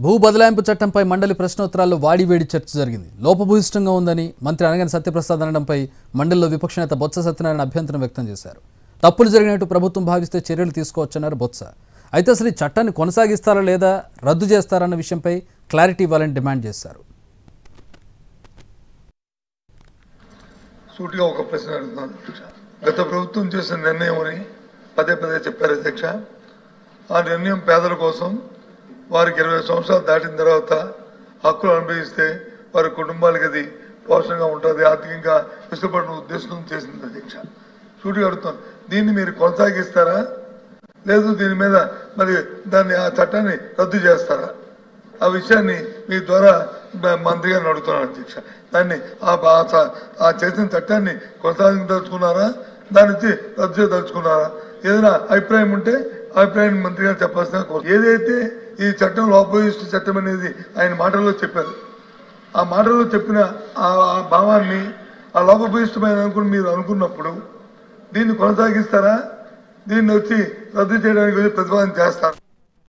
భూ బదలాయింపు చట్టంపై మండలి ప్రశ్నోత్తరాల్లో వాడివేడి చర్చ జరిగింది. లోపభూయిష్టంగా ఉందని మంత్రి అనగాని సత్యప్రసాద్ అనడంపై మండలిలో విపక్ష నేత బొత్స సత్యనారాయణ అభ్యంతరం వ్యక్తం చేశారు. తప్పులు జరిగినట్టు ప్రభుత్వం భావిస్తే చర్యలు తీసుకోవచ్చన్నారు బొత్స. అయితే అసలు ఈ చట్టాన్ని కొనసాగిస్తారా లేదా రద్దు చేస్తారన్న విషయంపై క్లారిటీ ఇవ్వాలని డిమాండ్ చేశారు. సూటిగా ఒక ప్రశ్న అడుగుతున్నాను అధ్యక్ష. గత ప్రభుత్వం చేసిన నిర్ణయం అని పదే పదే చెప్పారు అధ్యక్ష. ఆ నిర్ణయం పేదల కోసం వారికి 20 సంవత్సరాలు దాటిన తర్వాత హక్కులు అనుభవిస్తే వారి కుటుంబాలకి అది పోషణగా ఉంటుంది, ఆర్థికంగా వెసులుబడిన ఉద్దేశం చేసింది అధ్యక్ష. సూటిగా అడుగుతాను, దీన్ని మీరు కొనసాగిస్తారా లేదు దీని మీద మరి ఆ చట్టాన్ని రద్దు చేస్తారా? ఆ విషయాన్ని మీ ద్వారా మంత్రి గారిని అడుగుతున్నాను అధ్యక్ష. దాన్ని ఆ చేసిన చట్టాన్ని కొనసాగించదలుచుకున్నారా, దాని నుంచి రద్దు చేయదలుచుకున్నారా? ఏదైనా అభిప్రాయం ఉంటే అభిప్రాయాన్ని మంత్రి గారు చెప్పాల్సిన కోరు. ఏదైతే ఈ చట్టం లోపభూయిష్ట చట్టం అనేది ఆయన మాటల్లో చెప్పారు, ఆ మాటల్లో చెప్పిన ఆ భావాన్ని ఆ లోపభూయిష్టమైన అనుకుని మీరు అనుకున్నప్పుడు దీన్ని కొనసాగిస్తారా, దీన్ని వచ్చి రద్దు చేయడానికి ప్రతిపాదన చేస్తారు?